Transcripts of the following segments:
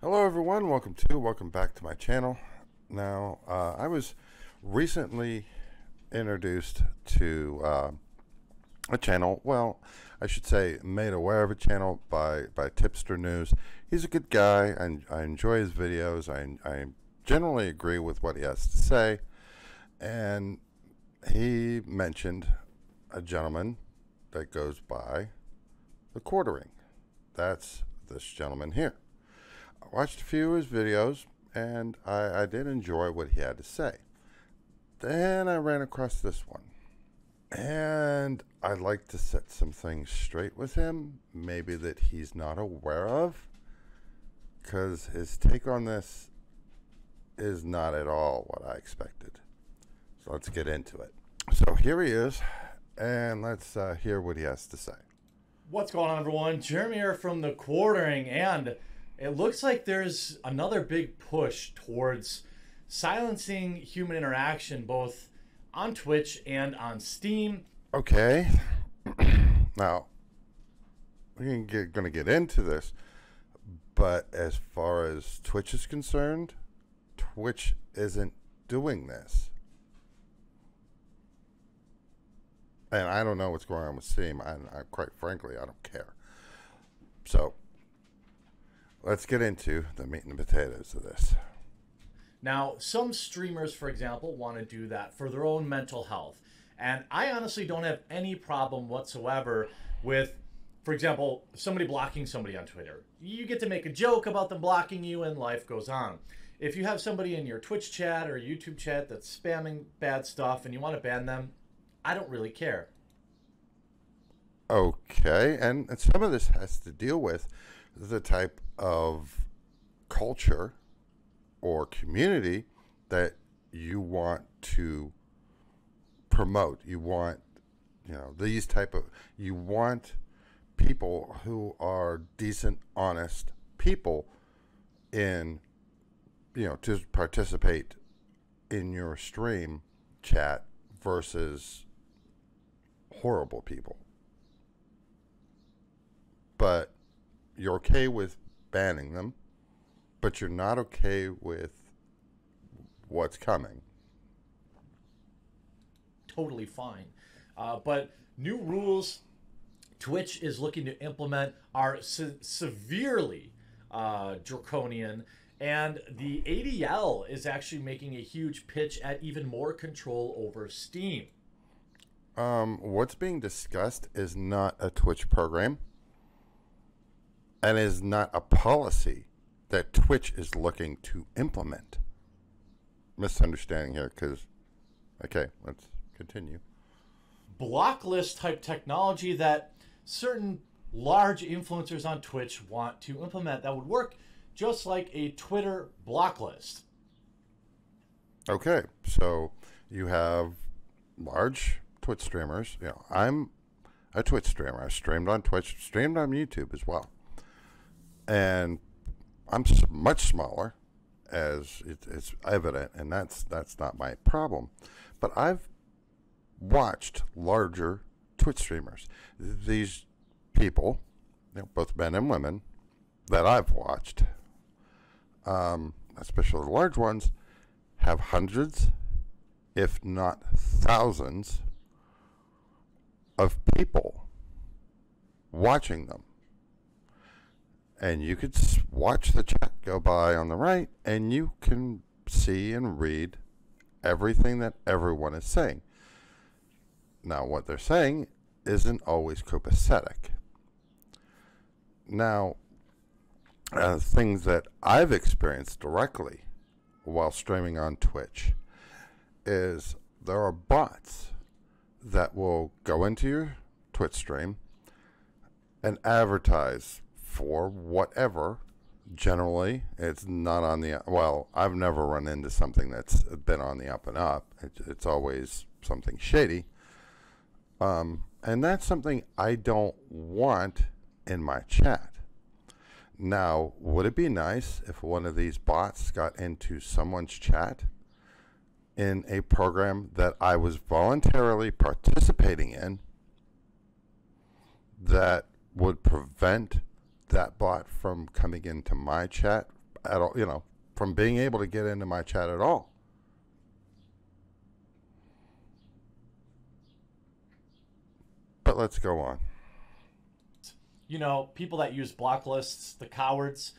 Hello everyone, welcome back to my channel. Now, I was recently introduced to a channel, well, I should say made aware of a channel by Tipster News. He's a good guy, and I enjoy his videos. I generally agree with what he has to say, and he mentioned a gentleman that goes by TheQuartering. That's this gentleman here. I watched a few of his videos, and I did enjoy what he had to say. Then I ran across this one, and I'd like to set some things straight with him, maybe that he's not aware of, because his take on this is not at all what I expected. So let's get into it. So here he is, and let's hear what he has to say. What's going on, everyone? Jeremy here from TheQuartering, and it looks like there's another big push towards silencing human interaction both on Twitch and on Steam. Okay. Now, we're going to get into this, but as far as Twitch is concerned, Twitch isn't doing this. And I don't know what's going on with Steam. I quite frankly, I don't care. So, let's get into the meat and potatoes of this. Now, some streamers, for example, want to do that for their own mental health. And I honestly don't have any problem whatsoever with, for example, somebody blocking somebody on Twitter. You get to make a joke about them blocking you and life goes on. If you have somebody in your Twitch chat or YouTube chat that's spamming bad stuff and you want to ban them, I don't really care. Okay, and some of this has to deal with the type of culture or community that you want to promote. You want, you want people who are decent, honest people in, to participate in your stream chat versus horrible people. But you're okay with banning them, but you're not okay with what's coming. Totally fine. But new rules Twitch is looking to implement are severely draconian, and the ADL is actually making a huge pitch at even more control over Steam. What's being discussed is not a Twitch program, and is not a policy that Twitch is looking to implement. Misunderstanding here, because, okay, let's continue. Block list type technology that certain large influencers on Twitch want to implement that would work just like a Twitter block list. Okay, so you have large Twitch streamers. I'm a Twitch streamer. I streamed on Twitch, streamed on YouTube as well. And I'm much smaller, as it's evident, and that's not my problem. But I've watched larger Twitch streamers. These people, both men and women, that I've watched, especially the large ones, have hundreds, if not thousands, of people watching them. And you could watch the chat go by on the right, and you can see and read everything that everyone is saying. Now, what they're saying isn't always copacetic. Now, things that I've experienced directly while streaming on Twitch is there are bots that will go into your Twitch stream and advertise for whatever. Generally, it's not on the, well, I've never run into something that's been on the up and up. It's always something shady. And that's something I don't want in my chat. Now, would it be nice if one of these bots got into someone's chat in a program that I was voluntarily participating in that would prevent that bot from coming into my chat at all, you know, from being able to get into my chat at all. But let's go on. You know, people that use block lists, the cowards.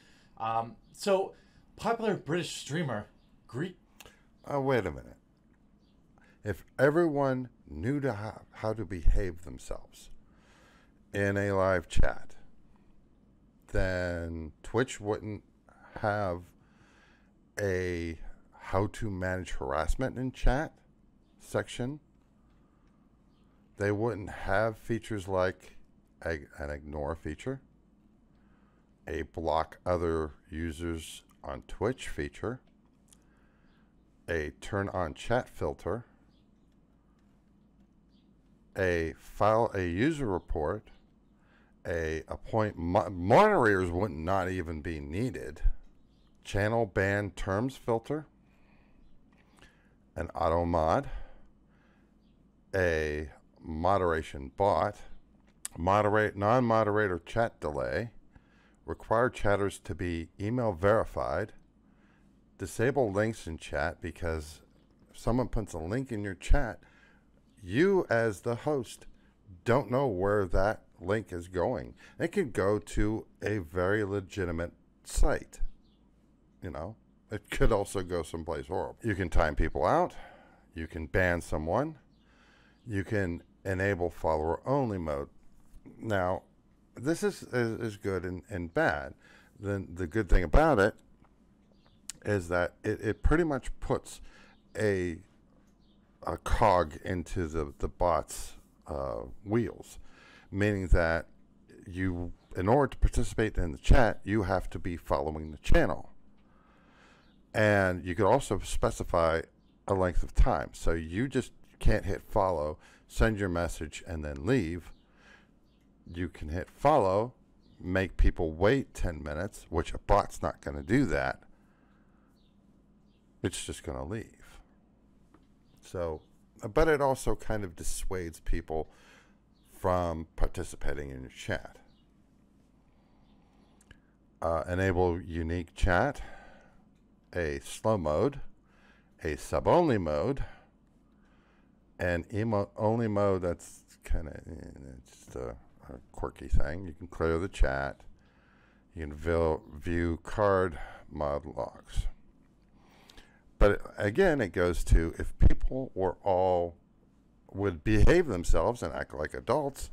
So, popular British streamer, Greek. Wait a minute. If everyone knew how to behave themselves in a live chat, then Twitch wouldn't have a how to manage harassment in chat section. They wouldn't have features like an ignore feature, a block other users on Twitch feature, a turn on chat filter, a file a user report, a appoint moderators would not even be needed, channel ban terms filter, an auto mod, a moderation bot, moderate non-moderator chat delay, require chatters to be email verified, disable links in chat, because if someone puts a link in your chat, you as the host don't know where that link is going. It could go to a very legitimate site. You know, it could also go someplace horrible. You can time people out. You can ban someone. You can enable follower only mode. Now, this is good and bad. Then the good thing about it is that it pretty much puts a cog into the bot's wheels, meaning that you, in order to participate in the chat, you have to be following the channel. And you could also specify a length of time. So you just can't hit follow, send your message, and then leave. You can hit follow, make people wait 10 minutes, which a bot's not going to do that. It's just going to leave. So, but it also kind of dissuades people from participating in your chat. Enable unique chat, a slow mode, a sub-only mode, and emote-only mode. That's kind of just a quirky thing. You can clear the chat. You can view card mod logs. But again, it goes to, if people would behave themselves and act like adults,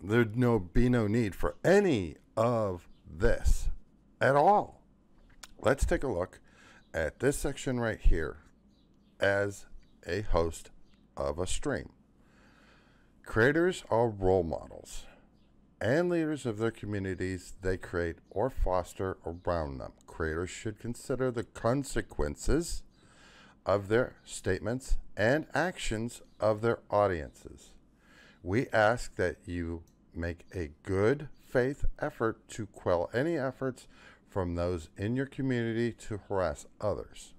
there'd be no need for any of this at all. Let's take a look at this section right here as a host of a stream. Creators are role models and leaders of their communities they create or foster around them. Creators should consider the consequences of their statements and actions of their audiences. We ask that you make a good faith effort to quell any efforts from those in your community to harass others.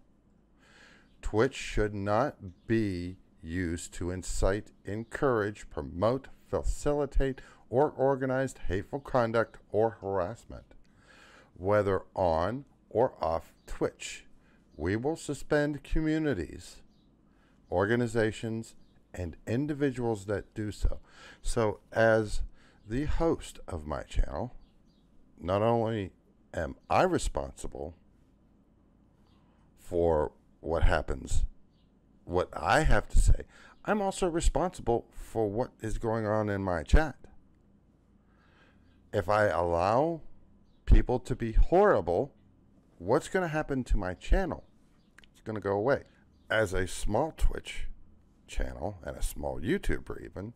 Twitch should not be used to incite, encourage, promote, facilitate, or organize hateful conduct or harassment, whether on or off Twitch. We will suspend communities, organizations, and individuals that do so. So as the host of my channel, not only am I responsible for what happens, what I have to say, I'm also responsible for what is going on in my chat. If I allow people to be horrible, what's going to happen to my channel? It's going to go away. As a small Twitch channel and a small YouTuber even,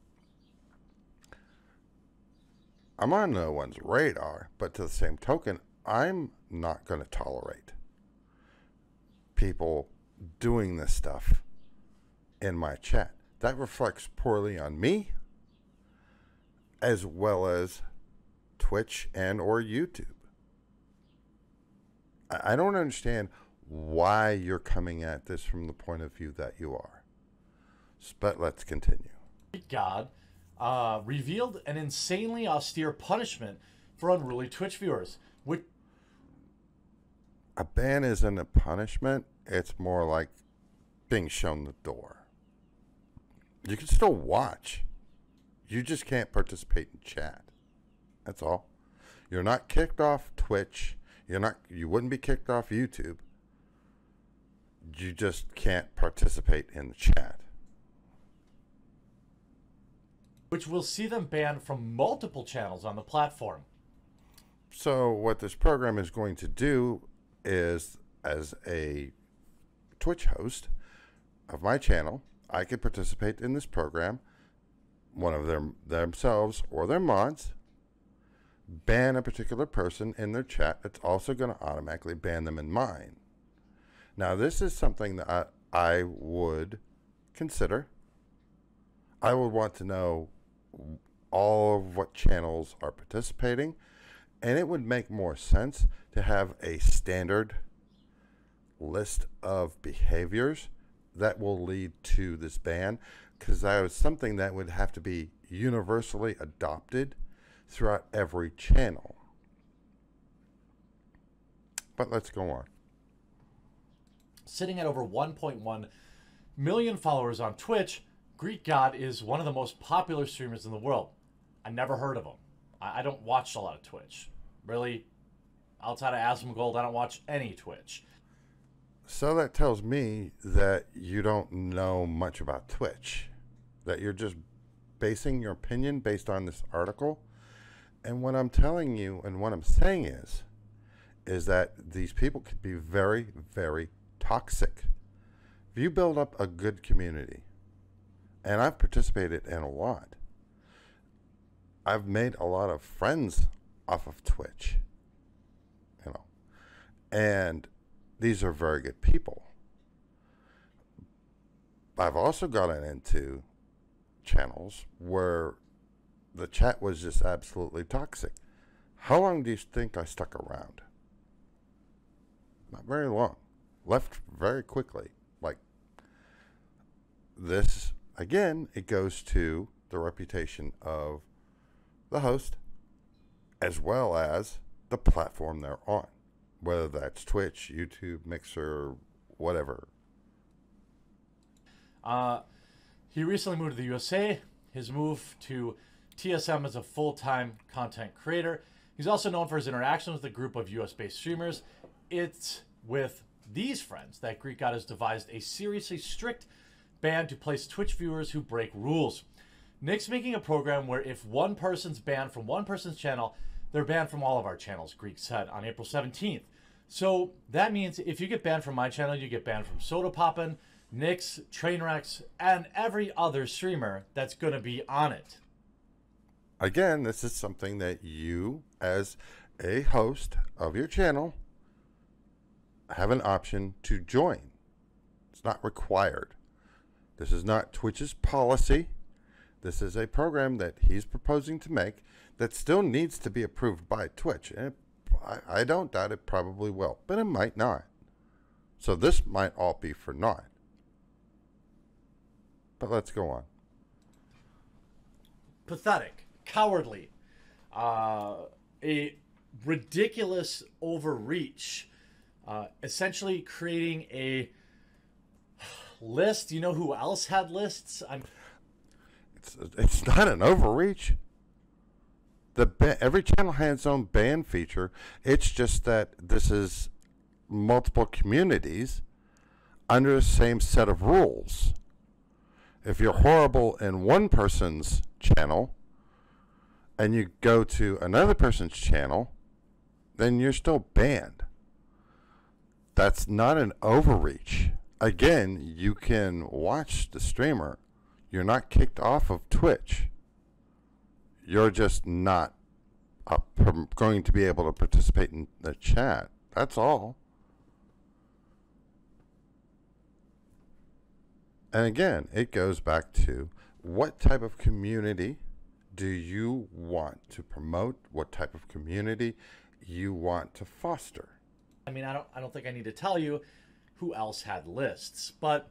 I'm on no one's radar, but to the same token, I'm not going to tolerate people doing this stuff in my chat. That reflects poorly on me, as well as Twitch and or YouTube. I don't understand why you're coming at this from the point of view that you are. But let's continue. God revealed an insanely austere punishment for unruly Twitch viewers, which a ban isn't a punishment. It's more like being shown the door. You can still watch. You just can't participate in chat. That's all. You're not kicked off Twitch. You wouldn't be kicked off YouTube. You just can't participate in the chat. Which will see them banned from multiple channels on the platform. So what this program is going to do is, as a Twitch host of my channel, I can participate in this program. One of them themselves or their mods ban a particular person in their chat. It's also going to automatically ban them in mine. Now, this is something that I would consider. I would want to know all of what channels are participating, and it would make more sense to have a standard list of behaviors that will lead to this ban, because that is something that would have to be universally adopted throughout every channel. But let's go on. Sitting at over 1.1 million followers on Twitch, Greekgodx is one of the most popular streamers in the world. I never heard of him. I don't watch a lot of Twitch. Really, outside of Asmongold, I don't watch any Twitch. So that tells me that you don't know much about Twitch. That you're just basing your opinion based on this article. And what I'm telling you and what I'm saying is that these people could be very, very toxic. If you build up a good community, and I've participated in a lot, I've made a lot of friends off of Twitch, and these are very good people. I've also gotten into channels where the chat was just absolutely toxic. How long do you think I stuck around? Not very long. Left very quickly. Like this, again, it goes to the reputation of the host as well as the platform they're on, whether that's Twitch, YouTube, Mixer, whatever. He recently moved to the USA. His move to TSM as a full-time content creator. He's also known for his interactions with a group of US-based streamers. It's with these friends that Greekgodx has devised a seriously strict ban to place Twitch viewers who break rules. Nick's making a program where if one person's banned from one person's channel, they're banned from all of our channels, Greek said on April 17th. So that means if you get banned from my channel, you get banned from Soda Poppin', Nick's, Trainwrecks, and every other streamer that's going to be on it. Again, this is something that you, as a host of your channel, have an option to join. It's not required. This is not Twitch's policy. This is a program that he's proposing to make that still needs to be approved by Twitch. And I don't doubt it probably will, but it might not. So this might all be for naught. But let's go on. Pathetic. Cowardly. A ridiculous overreach. Essentially creating a list. You know who else had lists? It's not an overreach. Every channel has its own ban feature. It's just that this is multiple communities under the same set of rules. If you're horrible in one person's channel and you go to another person's channel, then you're still banned. That's not an overreach. Again, you can watch the streamer. You're not kicked off of Twitch. You're just not going to be able to participate in the chat. That's all. And again, it goes back to what type of community do you want to promote? What type of community you want to foster? I mean, I don't think I need to tell you who else had lists, but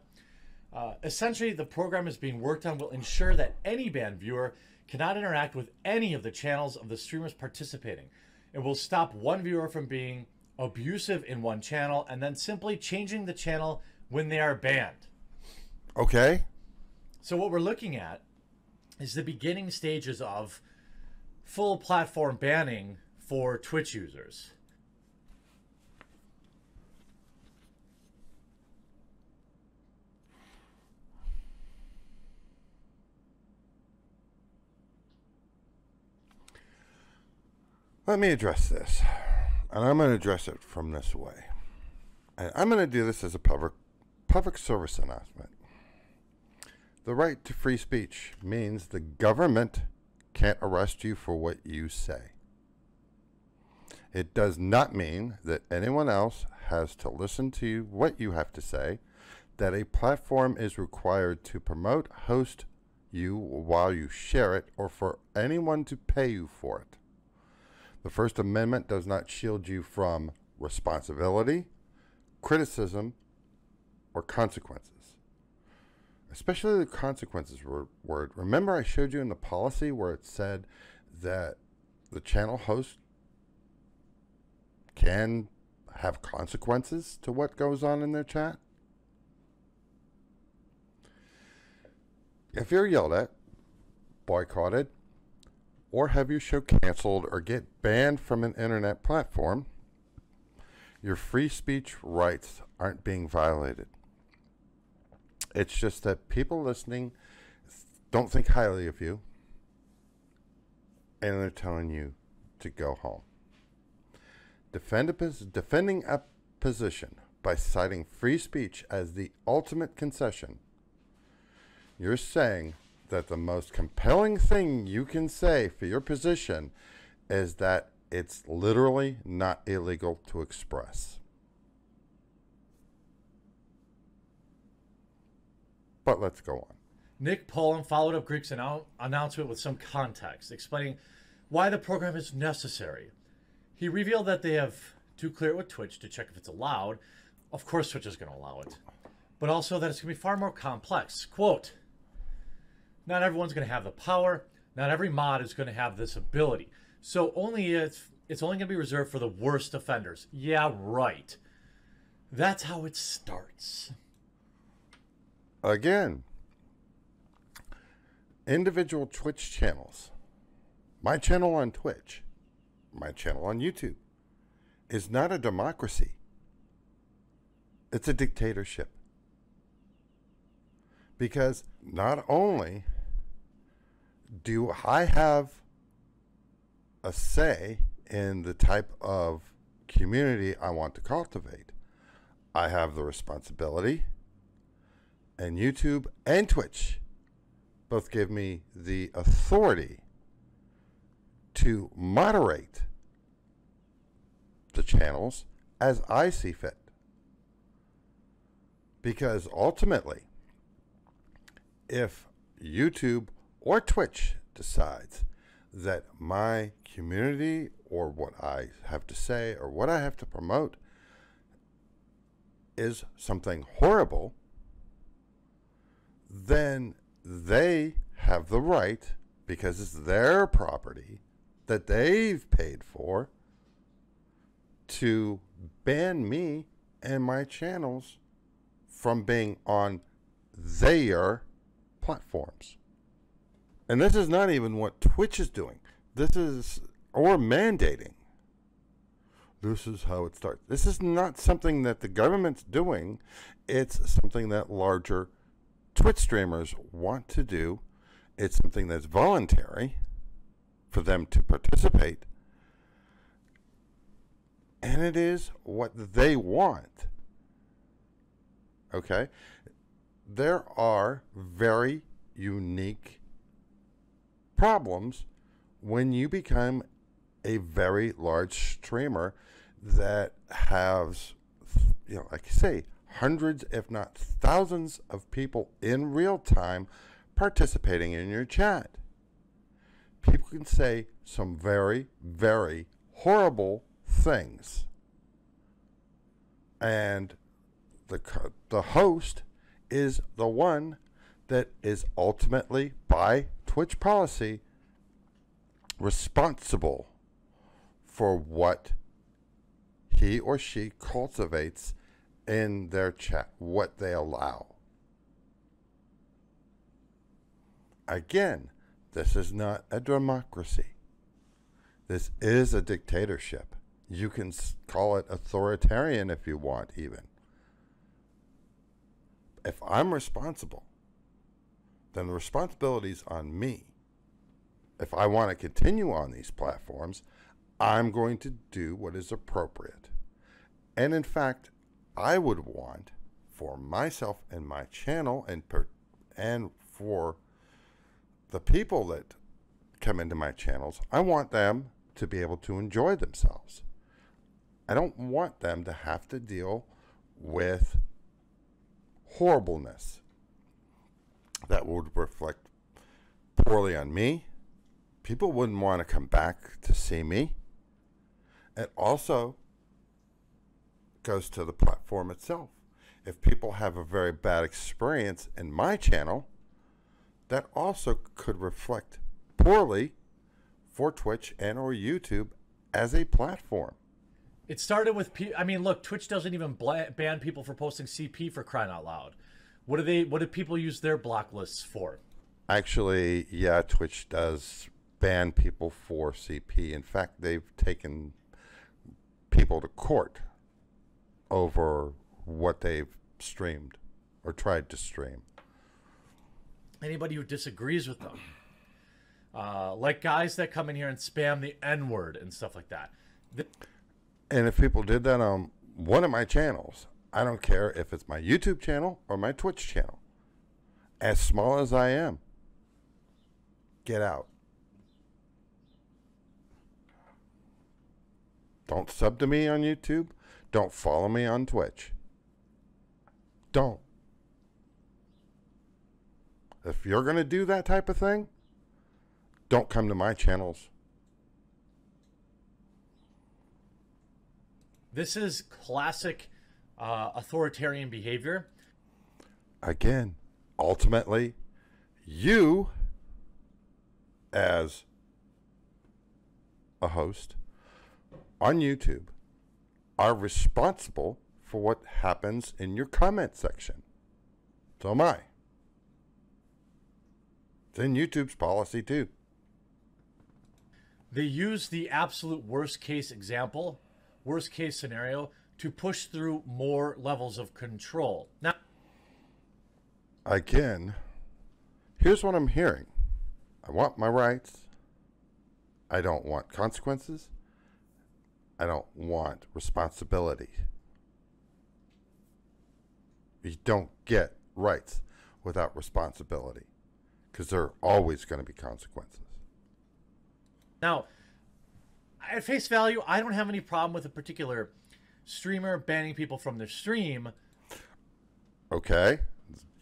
essentially the program is being worked on will ensure that any banned viewer cannot interact with any of the channels of the streamers participating. It will stop one viewer from being abusive in one channel and then simply changing the channel when they are banned. Okay. So what we're looking at is the beginning stages of full platform banning for Twitch users. Let me address this, and I'm going to address it from this way. And I'm going to do this as a public service announcement. The right to free speech means the government can't arrest you for what you say. It does not mean that anyone else has to listen to what you have to say, that a platform is required to promote, host you while you share it, or for anyone to pay you for it. The First Amendment does not shield you from responsibility, criticism, or consequences. Especially the consequences word. Remember I showed you in the policy where it said that the channel host can have consequences to what goes on in their chat? If you're yelled at, boycotted, or have your show canceled or get banned from an internet platform, your free speech rights aren't being violated. It's just that people listening don't think highly of you, and they're telling you to go home. Defending a position by citing free speech as the ultimate concession, you're saying that the most compelling thing you can say for your position is that it's literally not illegal to express. But let's go on. Nick Poland followed up Greek's announcement with some context, explaining why the program is necessary. He revealed that they have to clear it with Twitch to check if it's allowed. Of course Twitch is going to allow it. But also that it's going to be far more complex. Quote, not everyone's going to have the power. Not every mod is going to have this ability. So it's only going to be reserved for the worst offenders. Yeah, right. That's how it starts. Again, individual Twitch channels, my channel on Twitch, my channel on YouTube, is not a democracy. It's a dictatorship. Because not only do I have a say in the type of community I want to cultivate, I have the responsibility, and YouTube and Twitch both give me the authority to moderate the channels as I see fit. Because ultimately, if YouTube or Twitch decides that my community or what I have to say or what I have to promote is something horrible, then they have the right, because it's their property that they've paid for, to ban me and my channels from being on their platforms. And this is not even what Twitch is doing. This is, or mandating. This is how it starts. This is not something that the government's doing. It's something that larger Twitch streamers want to do. It's something that's voluntary for them to participate. And it is what they want. Okay? There are very unique problems when you become a very large streamer that has, like I say, hundreds, if not thousands of people in real time participating in your chat. People can say some very, very horrible things. And the host is the one that is ultimately, by Twitch policy, responsible for what he or she cultivates in their chat, what they allow. Again, this is not a democracy. This is a dictatorship. You can call it authoritarian if you want, even. If I'm responsible, then the responsibility's on me. If I want to continue on these platforms, I'm going to do what is appropriate. And in fact, I would want for myself and my channel and for the people that come into my channels, I want them to be able to enjoy themselves. I don't want them to have to deal with horribleness that would reflect poorly on me. People wouldn't want to come back to see me. It also goes to the platform itself. If people have a very bad experience in my channel, that also could reflect poorly for Twitch and or YouTube as a platform. It started with, I mean, look, Twitch doesn't even ban people for posting CP, for crying out loud. What do people use their block lists for? Actually, yeah, Twitch does ban people for CP. In fact, they've taken people to court over what they've streamed or tried to stream. Anybody who disagrees with them. Like guys that come in here and spam the N-word and stuff like that. And if people did that on one of my channels, I don't care if it's my YouTube channel or my Twitch channel. As small as I am, get out. Don't sub to me on YouTube. Don't follow me on Twitch. Don't. If you're going to do that type of thing, don't come to my channels. This is classic authoritarian behavior. Again, ultimately, you, as a host on YouTube, are responsible for what happens in your comment section. So am I. It's in YouTube's policy too. They use the absolute worst case example, worst case scenario, to push through more levels of control. Now, again, here's what I'm hearing. I want my rights. I don't want consequences. I don't want responsibility. You don't get rights without responsibility, because there are always going to be consequences. Now, at face value, I don't have any problem with a particular streamer banning people from their stream. Okay,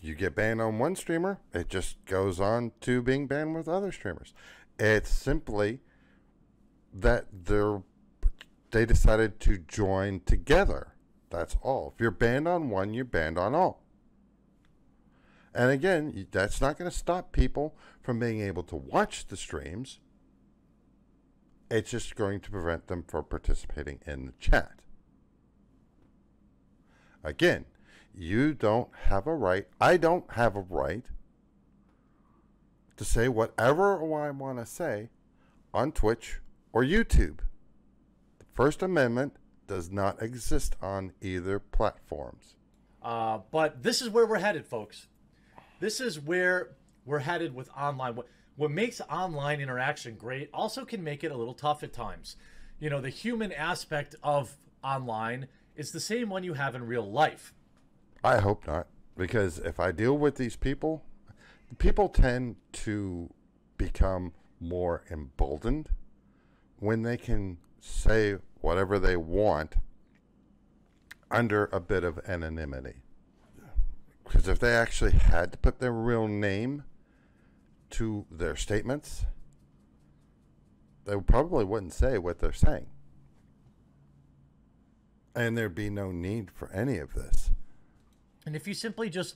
you get banned on one streamer, it just goes on to being banned with other streamers. It's simply that they decided to join together. That's all. If you're banned on one, you're banned on all. And again, that's not going to stop people from being able to watch the streams. It's just going to prevent them from participating in the chat. Again, you don't have a right, I don't have a right to say whatever I want to say on Twitch or YouTube. The First Amendment does not exist on either platforms. But this is where we're headed, folks. This is where we're headed with online. What makes online interaction great also can make it a little tough at times. You know, the human aspect of online is the same one you have in real life. I hope not, because if I deal with these people, people tend to become more emboldened when they can say whatever they want under a bit of anonymity. Because if they actually had to put their real name to their statements, they probably wouldn't say what they're saying. And there'd be no need for any of this. And if you simply just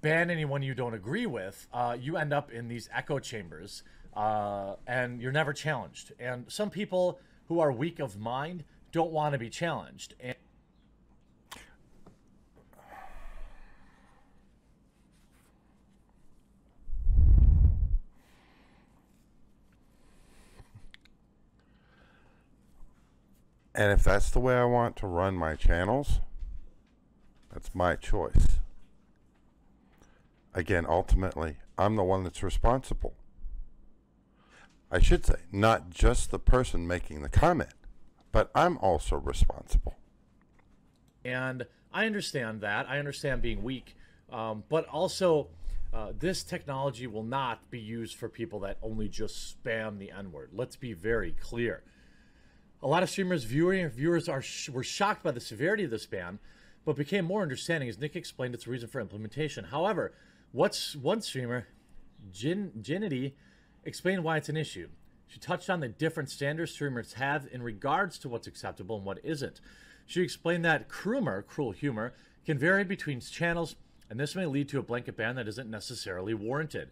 ban anyone you don't agree with, you end up in these echo chambers, and you're never challenged. And some people who are weak of mind don't want to be challenged. And if that's the way I want to run my channels, that's my choice. Again, ultimately, I'm the one that's responsible. I should say, not just the person making the comment, but I'm also responsible. And I understand that. I understand being weak. But also, this technology will not be used for people that only just spam the N-word. Let's be very clear. A lot of streamers, viewers were shocked by the severity of this ban, but became more understanding as Nick explained its reason for implementation. However, one streamer, Ginity, explained why it's an issue. She touched on the different standards streamers have in regards to what's acceptable and what isn't. She explained that cruel humor, can vary between channels, and this may lead to a blanket ban that isn't necessarily warranted.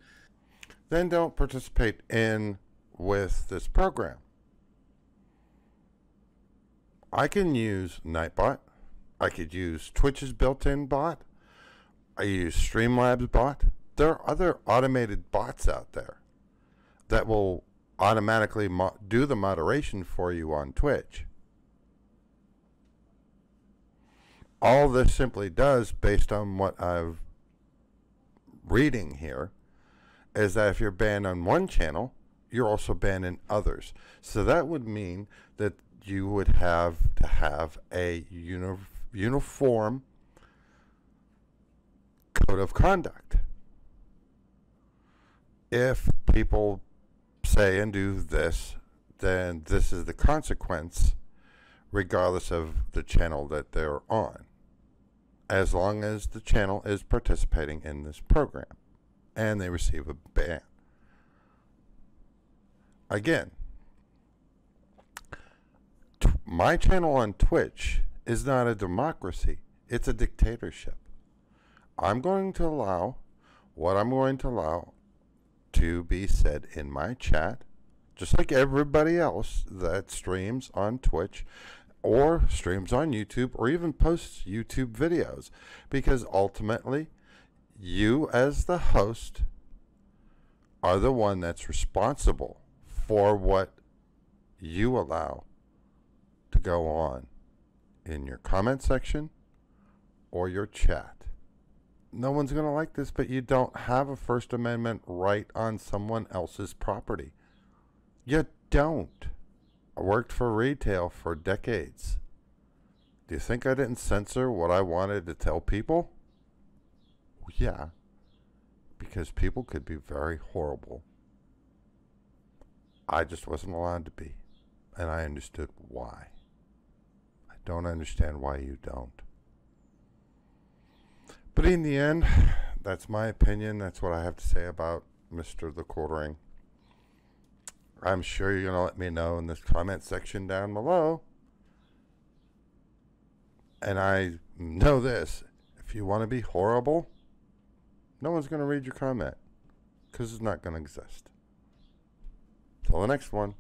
Then don't participate with this program. I can use Nightbot. I could use Twitch's built-in bot. I use Streamlabs bot. There are other automated bots out there that will automatically do the moderation for you on Twitch. All this simply does, based on what I'm reading here, is that if you're banned on one channel, you're also banned in others. So that would mean that you would have to have a uniform code of conduct. If people say and do this, then this is the consequence, regardless of the channel that they're on, as long as the channel is participating in this program and they receive a ban. Again, my channel on Twitch is not a democracy. It's a dictatorship. I'm going to allow what I'm going to allow to be said in my chat, just like everybody else that streams on Twitch or streams on YouTube or even posts YouTube videos, because ultimately you as the host are the one that's responsible for what you allow to go on in your comment section or your chat. No one's going to like this, but you don't have a First Amendment right on someone else's property. You don't. I worked for retail for decades. Do you think I didn't censor what I wanted to tell people? Yeah, because people could be very horrible. I just wasn't allowed to be, and I understood why. I don't understand why you don't. But in the end, that's my opinion. That's what I have to say about Mr. TheQuartering. I'm sure you're going to let me know in this comment section down below. And I know this. If you want to be horrible, no one's going to read your comment, because it's not going to exist. Till the next one.